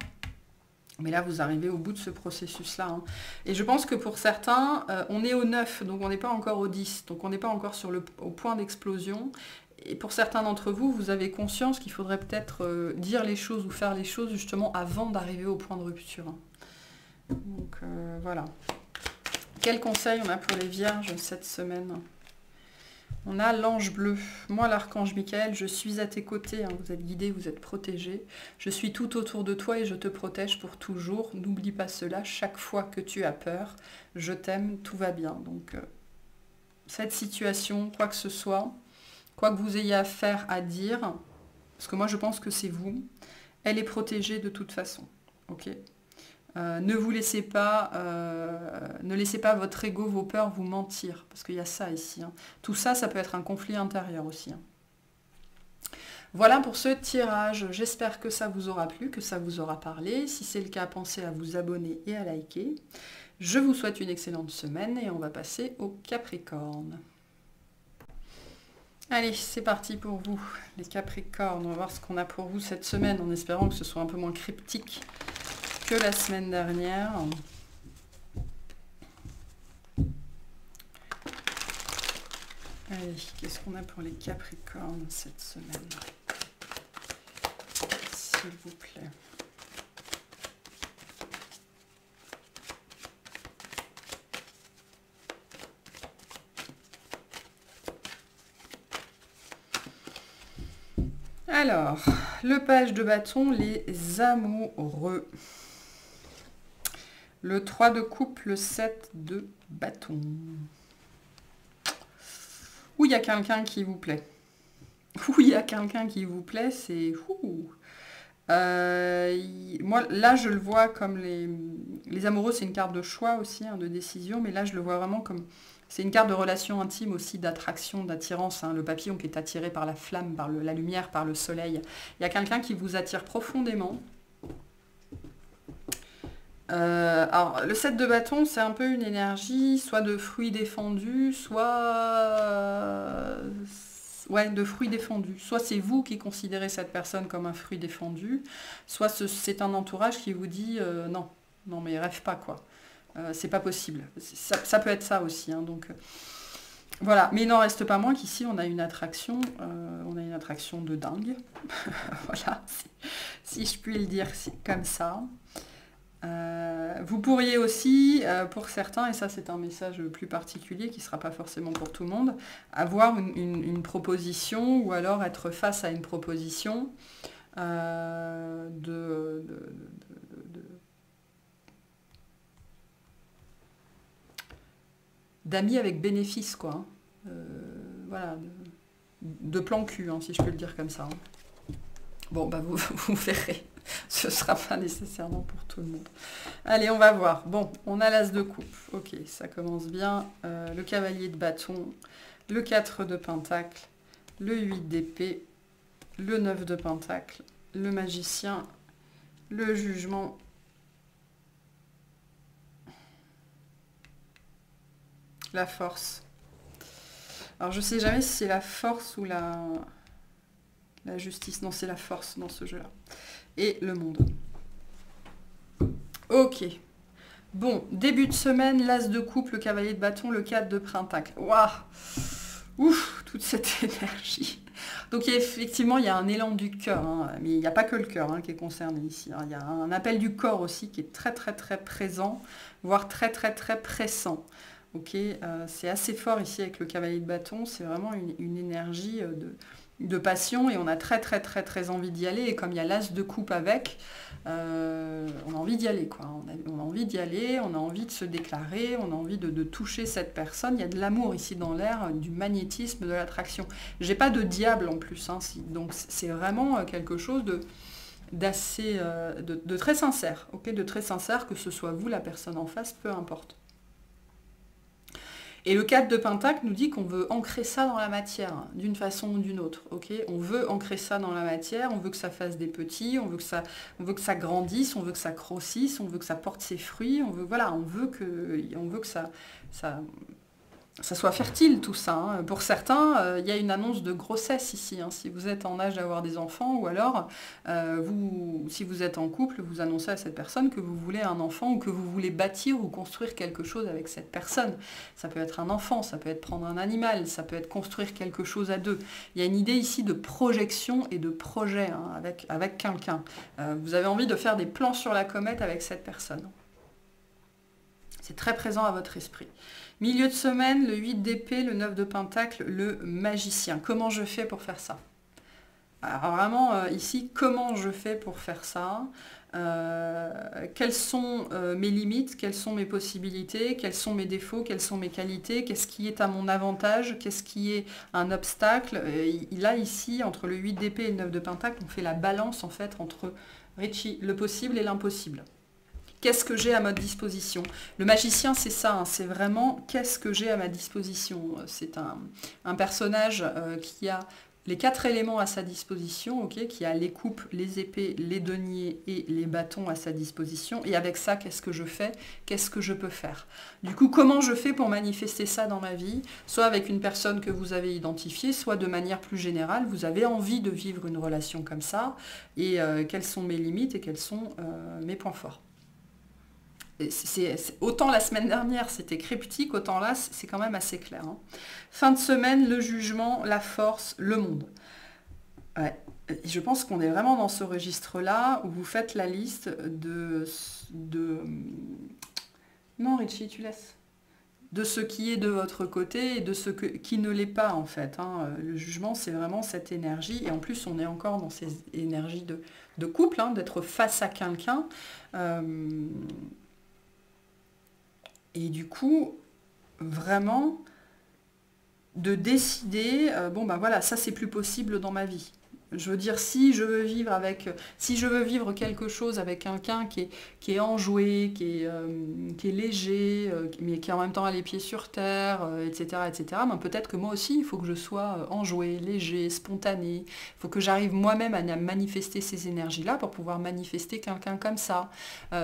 Mais là, vous arrivez au bout de ce processus-là, hein. Et je pense que pour certains, on est au 9, donc on n'est pas encore au 10, donc on n'est pas encore au point d'explosion. Et pour certains d'entre vous, vous avez conscience qu'il faudrait peut-être dire les choses ou faire les choses justement avant d'arriver au point de rupture, hein. Donc voilà. Quel conseil on a pour les vierges cette semaine? On a l'ange bleu. Moi, l'archange Michael, je suis à tes côtés, hein. Vous êtes guidé, vous êtes protégé. Je suis tout autour de toi et je te protège pour toujours. N'oublie pas cela. Chaque fois que tu as peur, je t'aime, tout va bien. Donc, cette situation, quoi que ce soit, quoi que vous ayez à faire, à dire, parce que moi, je pense que c'est vous, elle est protégée de toute façon. Ok ? Ne laissez pas votre ego, vos peurs vous mentir, parce qu'il y a ça ici, hein. Tout ça, ça peut être un conflit intérieur aussi, hein. Voilà pour ce tirage. J'espère que ça vous aura plu, que ça vous aura parlé. Si c'est le cas, pensez à vous abonner et à liker. Je vous souhaite une excellente semaine et on va passer au Capricorne. Allez, c'est parti pour vous, les Capricornes. On va voir ce qu'on a pour vous cette semaine, en espérant que ce soit un peu moins cryptique que la semaine dernière. Allez, qu'est-ce qu'on a pour les Capricornes cette semaine? S'il vous plaît. Alors, le page de bâton, les amoureux. Le 3 de coupe, le 7 de bâton. Où il y a quelqu'un qui vous plaît. Où il y a quelqu'un qui vous plaît, c'est... moi, là, je le vois comme les amoureux, c'est une carte de choix aussi, hein, de décision, mais là, je le vois vraiment comme... C'est une carte de relation intime aussi, d'attraction, d'attirance. Hein, le papillon qui est attiré par la flamme, par la lumière, par le soleil. Il y a quelqu'un qui vous attire profondément. Alors, le 7 de bâton, c'est un peu une énergie, soit de fruits défendus, soit... Ouais, de fruits défendus. Soit c'est vous qui considérez cette personne comme un fruit défendu, soit c'est un entourage qui vous dit non, non mais rêve pas quoi. C'est pas possible. Ça peut être ça aussi. Hein, donc voilà. Mais il n'en reste pas moins qu'ici on a une attraction de dingue. Voilà, si je puis le dire comme ça. Vous pourriez aussi, pour certains, et ça c'est un message plus particulier qui ne sera pas forcément pour tout le monde, avoir une proposition ou alors être face à une proposition d'amis avec bénéfice, quoi. Hein. Voilà, de plan cul, hein, si je peux le dire comme ça. Hein. Bon, bah vous verrez. Ce ne sera pas nécessairement pour tout le monde. Allez, on va voir. Bon, on a l'as de coupe. Ok, ça commence bien. Le cavalier de bâton, le 4 de pentacle, le 8 d'épée, le 9 de pentacle, le magicien, le jugement, la force. Alors, je ne sais jamais si c'est la force ou la justice. Non, c'est la force dans ce jeu-là. Et le monde. Ok. Bon, début de semaine, l'as de coupe, le cavalier de bâton, le 4 de pentacle. Waouh. Ouf, toute cette énergie. Donc effectivement, il y a un élan du cœur, hein, mais il n'y a pas que le cœur hein, qui est concerné ici. Hein. Il y a un appel du corps aussi qui est très très très présent, voire très très très pressant. Ok, c'est assez fort ici avec le cavalier de bâton, c'est vraiment une énergie de passion et on a très très très très envie d'y aller. Et comme il y a l'as de coupe avec, on a envie d'y aller, quoi. On a envie d'y aller, on a envie de se déclarer, on a envie de toucher cette personne. Il y a de l'amour ici dans l'air, du magnétisme, de l'attraction. J'ai pas de diable en plus, hein, donc c'est vraiment quelque chose d'assez, de très sincère, ok, de très sincère, que ce soit vous, la personne en face, peu importe. Et le 4 de pentacle nous dit qu'on veut ancrer ça dans la matière, hein, d'une façon ou d'une autre. Okay, on veut ancrer ça dans la matière, on veut que ça fasse des petits, on veut que ça grandisse, on veut que ça grossisse, on veut que ça porte ses fruits, on veut que ça soit fertile tout ça. Hein. Pour certains, il y a une annonce de grossesse ici. Hein. Si vous êtes en âge d'avoir des enfants, ou alors, si vous êtes en couple, vous annoncez à cette personne que vous voulez un enfant ou que vous voulez bâtir ou construire quelque chose avec cette personne. Ça peut être un enfant, ça peut être prendre un animal, ça peut être construire quelque chose à deux. Il y a une idée ici de projection et de projet hein, avec quelqu'un. Vous avez envie de faire des plans sur la comète avec cette personne. C'est très présent à votre esprit. Milieu de semaine, le 8 d'épée, le 9 de pentacle, le magicien. Comment je fais pour faire ça? Alors vraiment, ici, comment je fais pour faire ça? Quelles sont mes limites? Quelles sont mes possibilités? Quels sont mes défauts? Quelles sont mes qualités? Qu'est-ce qui est à mon avantage? Qu'est-ce qui est un obstacle? Là, ici, entre le 8 d'épée et le 9 de pentacle, on fait la balance, en fait, entre Richie, le possible et l'impossible. Qu'est-ce que j'ai à ma disposition? Le magicien, c'est ça, hein, c'est vraiment qu'est-ce que j'ai à ma disposition. C'est un personnage qui a les 4 éléments à sa disposition, okay, qui a les coupes, les épées, les deniers et les bâtons à sa disposition. Et avec ça, qu'est-ce que je fais? Qu'est-ce que je peux faire? Du coup, comment je fais pour manifester ça dans ma vie? Soit avec une personne que vous avez identifiée, soit de manière plus générale, vous avez envie de vivre une relation comme ça. Et quelles sont mes limites et quels sont mes points forts? Autant la semaine dernière c'était cryptique, autant là c'est quand même assez clair. Hein. Fin de semaine, le jugement, la force, le monde. Ouais. Je pense qu'on est vraiment dans ce registre-là où vous faites la liste de... Non Richie, tu laisses. de ce qui est de votre côté et de ce qui ne l'est pas en fait. Hein. Le jugement, c'est vraiment cette énergie. Et en plus, on est encore dans ces énergies de couple, hein, d'être face à quelqu'un. Et du coup, vraiment, de décider, bon ben voilà, ça c'est plus possible dans ma vie. Je veux dire, si je veux vivre quelque chose avec quelqu'un qui est enjoué, qui est léger, mais qui en même temps a les pieds sur terre, etc., etc., ben peut-être que moi aussi, il faut que je sois enjoué, léger, spontané. Il faut que j'arrive moi-même à manifester ces énergies-là pour pouvoir manifester quelqu'un comme ça.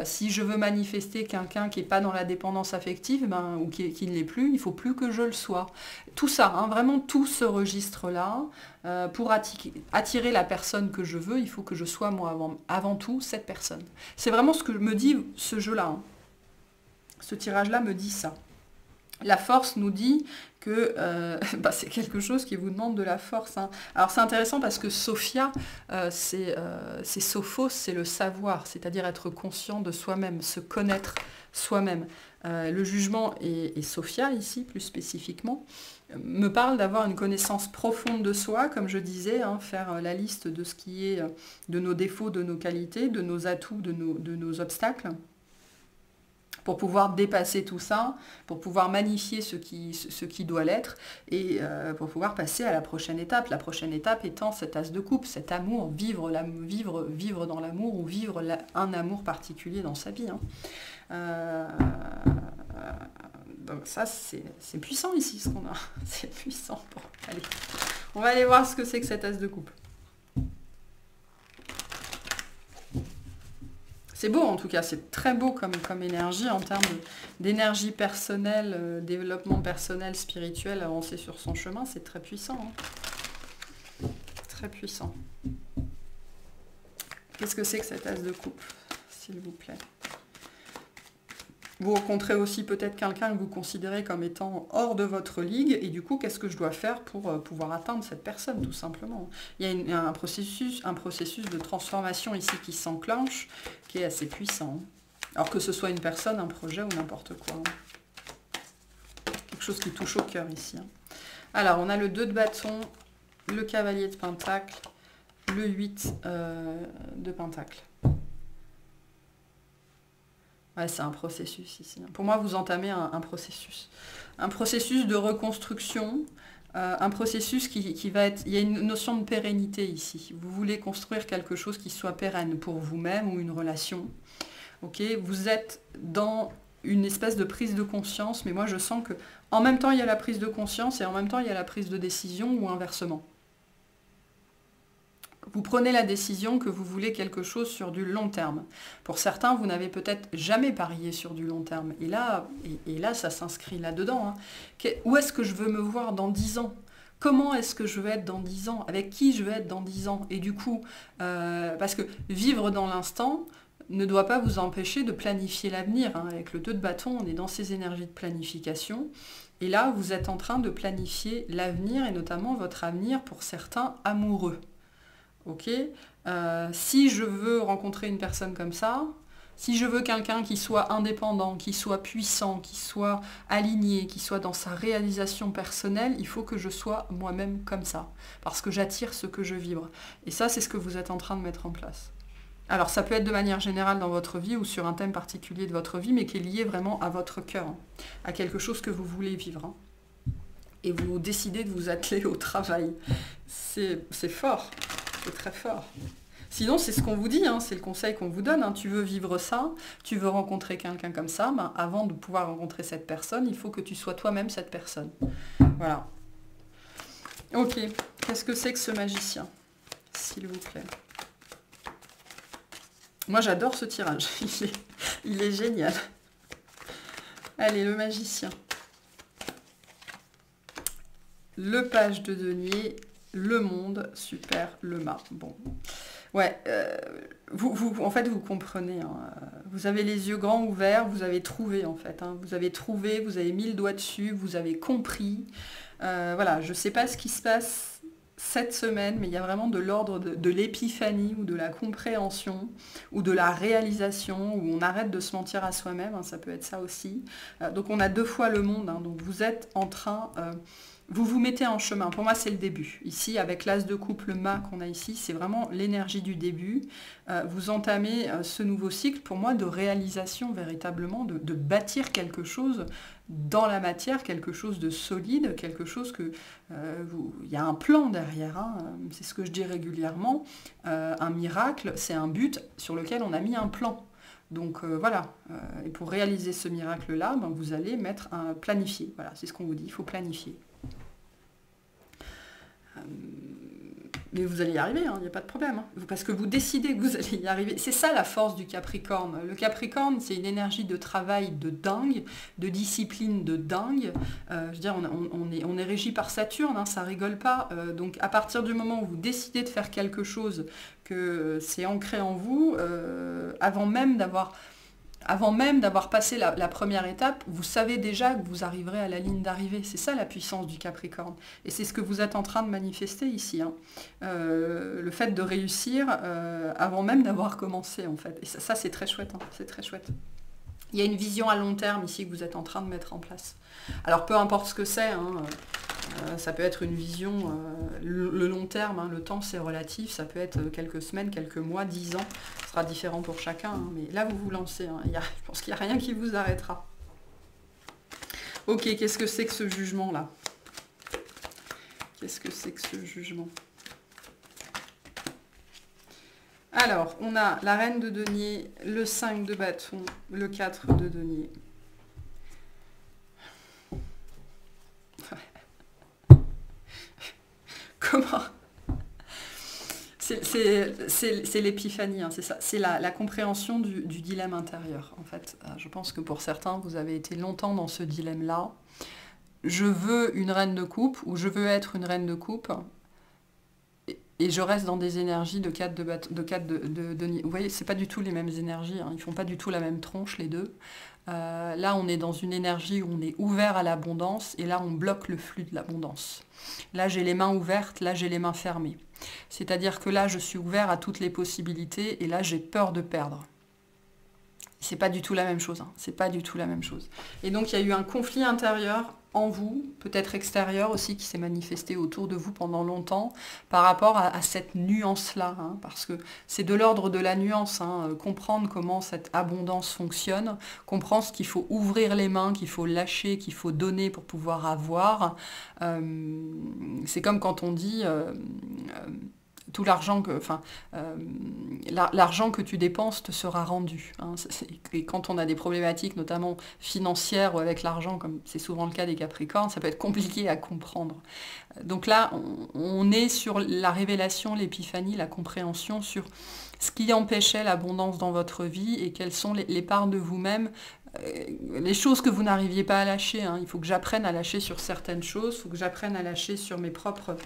Si je veux manifester quelqu'un qui n'est pas dans la dépendance affective, ben, ou qui ne l'est plus, il ne faut plus que je le sois. Tout ça, hein, vraiment tout ce registre-là, pour attirer la personne que je veux, il faut que je sois moi avant tout cette personne. C'est vraiment ce que me dit ce jeu-là. Hein. Ce tirage-là me dit ça. La force nous dit que c'est quelque chose qui vous demande de la force. Hein. Alors c'est intéressant parce que Sophia, c'est Sophos, c'est le savoir, c'est-à-dire être conscient de soi-même, se connaître soi-même. Le jugement et Sophia, ici plus spécifiquement, me parle d'avoir une connaissance profonde de soi, comme je disais, hein, faire la liste de ce qui est de nos défauts, de nos qualités, de nos atouts, de nos obstacles, pour pouvoir dépasser tout ça, pour pouvoir magnifier ce qui doit l'être, et pour pouvoir passer à la prochaine étape. La prochaine étape étant cet as de coupe, cet amour, vivre dans l'amour, ou vivre un amour particulier dans sa vie. Hein. Donc ça, c'est puissant ici, ce qu'on a. C'est puissant. Bon, allez. On va aller voir ce que c'est que cet as de coupe. C'est beau en tout cas, c'est très beau comme énergie en termes d'énergie personnelle, développement personnel, spirituel, avancer sur son chemin, c'est très puissant. Hein. Très puissant. Qu'est-ce que c'est que cet as de coupe, s'il vous plaît? Vous rencontrez aussi peut-être quelqu'un que vous considérez comme étant hors de votre ligue, et du coup, qu'est-ce que je dois faire pour pouvoir atteindre cette personne, tout simplement. Il y a un processus de transformation ici qui s'enclenche, qui est assez puissant. Alors que ce soit une personne, un projet ou n'importe quoi. Quelque chose qui touche au cœur ici. Alors, on a le 2 de bâton, le cavalier de pentacle, le 8 de pentacle. Ouais, c'est un processus ici. Pour moi, vous entamez un processus. Un processus de reconstruction, un processus qui va être... Il y a une notion de pérennité ici. Vous voulez construire quelque chose qui soit pérenne pour vous-même ou une relation. Okay, vous êtes dans une espèce de prise de conscience, mais moi je sens que en même temps il y a la prise de conscience et en même temps il y a la prise de décision ou inversement. Vous prenez la décision que vous voulez quelque chose sur du long terme. Pour certains, vous n'avez peut-être jamais parié sur du long terme. Et là ça s'inscrit là-dedans. Hein. Où est-ce que je veux me voir dans 10 ans ? Comment est-ce que je veux être dans 10 ans ? Avec qui je veux être dans 10 ans ? Et du coup, parce que vivre dans l'instant ne doit pas vous empêcher de planifier l'avenir. Hein. Avec le 2 de bâton, on est dans ces énergies de planification. Et là, vous êtes en train de planifier l'avenir, et notamment votre avenir pour certains amoureux. Ok, si je veux rencontrer une personne comme ça, si je veux quelqu'un qui soit indépendant, qui soit puissant, qui soit aligné, qui soit dans sa réalisation personnelle, il faut que je sois moi-même comme ça, parce que j'attire ce que je vibre. Et ça, c'est ce que vous êtes en train de mettre en place. Alors, ça peut être de manière générale dans votre vie ou sur un thème particulier de votre vie, mais qui est lié vraiment à votre cœur, hein, à quelque chose que vous voulez vivre. Hein. Et vous décidez de vous atteler au travail. C'est fort. C'est très fort. Sinon, c'est ce qu'on vous dit, hein, c'est le conseil qu'on vous donne. Hein. Tu veux vivre ça, tu veux rencontrer quelqu'un comme ça, ben, avant de pouvoir rencontrer cette personne, il faut que tu sois toi-même cette personne. Voilà. Ok, qu'est-ce que c'est que ce magicien, s'il vous plaît? Moi, j'adore ce tirage. Il est génial. Allez, le magicien. Le page de denier. Le monde, super, le mât. Bon, ouais, en fait, vous comprenez. Hein, vous avez les yeux grands ouverts, vous avez trouvé, en fait. Hein, vous avez trouvé, vous avez mis le doigt dessus, vous avez compris. Voilà, je ne sais pas ce qui se passe cette semaine, mais il y a vraiment de l'ordre de l'épiphanie ou de la compréhension ou de la réalisation, où on arrête de se mentir à soi-même, hein, ça peut être ça aussi. Donc on a 2 fois le monde, hein, donc vous êtes en train... vous vous mettez en chemin. Pour moi, c'est le début. Ici, avec l'as de coupe, le mât qu'on a ici, c'est vraiment l'énergie du début. Vous entamez ce nouveau cycle, pour moi, de réalisation véritablement, de bâtir quelque chose dans la matière, quelque chose de solide, quelque chose que... il y a un plan derrière, hein, c'est ce que je dis régulièrement. Un miracle, c'est un but sur lequel on a mis un plan. Donc voilà, et pour réaliser ce miracle-là, ben, vous allez mettre un planifier. Voilà, c'est ce qu'on vous dit, il faut planifier. Mais vous allez y arriver, il n'y a pas de problème. Hein. Parce que vous décidez que vous allez y arriver. C'est ça la force du Capricorne. Le Capricorne, c'est une énergie de travail de dingue, de discipline de dingue. Je veux dire, on est régi par Saturne, hein, ça rigole pas. Donc à partir du moment où vous décidez de faire quelque chose, que c'est ancré en vous, avant même d'avoir passé la première étape, vous savez déjà que vous arriverez à la ligne d'arrivée. C'est ça la puissance du Capricorne. Et c'est ce que vous êtes en train de manifester ici. Hein. Le fait de réussir avant même d'avoir commencé, en fait. Et ça c'est très chouette. Hein. C'est très chouette. Il y a une vision à long terme ici que vous êtes en train de mettre en place. Alors peu importe ce que c'est, hein, ça peut être une vision, le long terme, hein, le temps c'est relatif, ça peut être quelques semaines, quelques mois, 10 ans, ce sera différent pour chacun, hein, mais là vous vous lancez, hein, je pense qu'il n'y a rien qui vous arrêtera. Ok, qu'est-ce que c'est que ce jugement-là? Qu'est-ce que c'est que ce jugement? Alors, on a la reine de denier, le 5 de bâton, le 4 de denier. Comment? C'est l'épiphanie, hein, c'est ça. C'est la compréhension du dilemme intérieur, en fait. Je pense que pour certains, vous avez été longtemps dans ce dilemme-là. Je veux une reine de coupe, ou je veux être une reine de coupe, et je reste dans des énergies de 4 de denier. Vous voyez, c'est pas du tout les mêmes énergies, hein, ils font pas du tout la même tronche, les deux. Là, on est dans une énergie où on est ouvert à l'abondance, et là, on bloque le flux de l'abondance. Là, j'ai les mains ouvertes, là, j'ai les mains fermées. C'est-à-dire que là, je suis ouvert à toutes les possibilités, et là, j'ai peur de perdre. C'est pas du tout la même chose, hein. C'est pas du tout la même chose. Et donc, il y a eu un conflit intérieur en vous, peut-être extérieur aussi, qui s'est manifesté autour de vous pendant longtemps, par rapport à cette nuance-là, hein, parce que c'est de l'ordre de la nuance, hein, comprendre comment cette abondance fonctionne, comprendre qu'il faut ouvrir les mains, qu'il faut lâcher, qu'il faut donner pour pouvoir avoir. C'est comme quand on dit... tout l'argent que, l'argent que tu dépenses te sera rendu. Hein. Et quand on a des problématiques, notamment financières ou avec l'argent, comme c'est souvent le cas des Capricornes, ça peut être compliqué à comprendre. Donc là, on est sur la révélation, l'épiphanie, la compréhension sur ce qui empêchait l'abondance dans votre vie et quelles sont les parts de vous-même, les choses que vous n'arriviez pas à lâcher. Hein. Il faut que j'apprenne à lâcher sur certaines choses, il faut que j'apprenne à lâcher sur mes propres...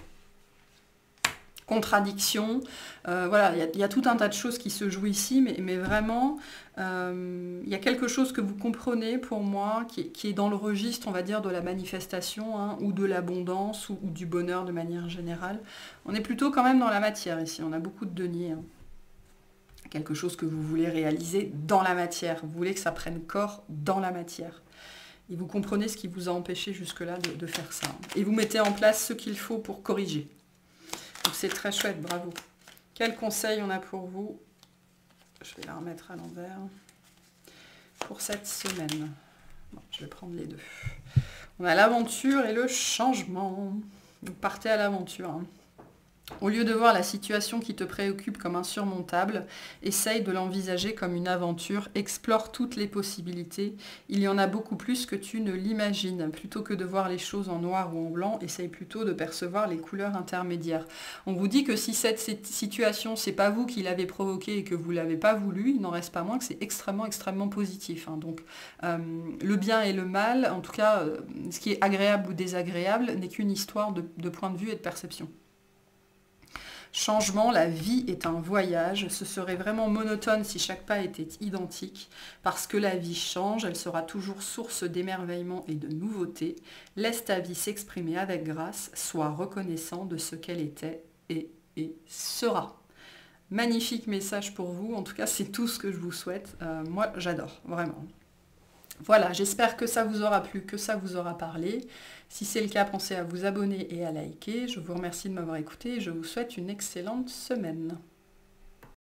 contradiction, voilà, il y a tout un tas de choses qui se jouent ici, mais vraiment, il y a quelque chose que vous comprenez pour moi, qui est dans le registre, on va dire, de la manifestation, hein, ou de l'abondance, ou du bonheur de manière générale. On est plutôt quand même dans la matière ici, on a beaucoup de deniers. Hein. Quelque chose que vous voulez réaliser dans la matière, vous voulez que ça prenne corps dans la matière. Et vous comprenez ce qui vous a empêché jusque-là de faire ça. Et vous mettez en place ce qu'il faut pour corriger. Donc c'est très chouette, bravo. Quel conseil on a pour vous? Je vais la remettre à l'envers. Pour cette semaine. Bon, je vais prendre les deux. On a l'aventure et le changement. Donc partez à l'aventure. Hein. Au lieu de voir la situation qui te préoccupe comme insurmontable, essaye de l'envisager comme une aventure, explore toutes les possibilités. Il y en a beaucoup plus que tu ne l'imagines. Plutôt que de voir les choses en noir ou en blanc, essaye plutôt de percevoir les couleurs intermédiaires. On vous dit que si cette situation, c'est pas vous qui l'avez provoquée et que vous l'avez pas voulu, il n'en reste pas moins que c'est extrêmement, extrêmement positif. Hein. Donc, le bien et le mal, en tout cas, ce qui est agréable ou désagréable, n'est qu'une histoire de point de vue et de perception. Changement, la vie est un voyage. Ce serait vraiment monotone si chaque pas était identique. Parce que la vie change, elle sera toujours source d'émerveillement et de nouveauté. Laisse ta vie s'exprimer avec grâce. Sois reconnaissant de ce qu'elle était et sera. Magnifique message pour vous. En tout cas, c'est tout ce que je vous souhaite. Moi, j'adore, vraiment. Voilà, j'espère que ça vous aura plu, que ça vous aura parlé. Si c'est le cas, pensez à vous abonner et à liker. Je vous remercie de m'avoir écouté et je vous souhaite une excellente semaine.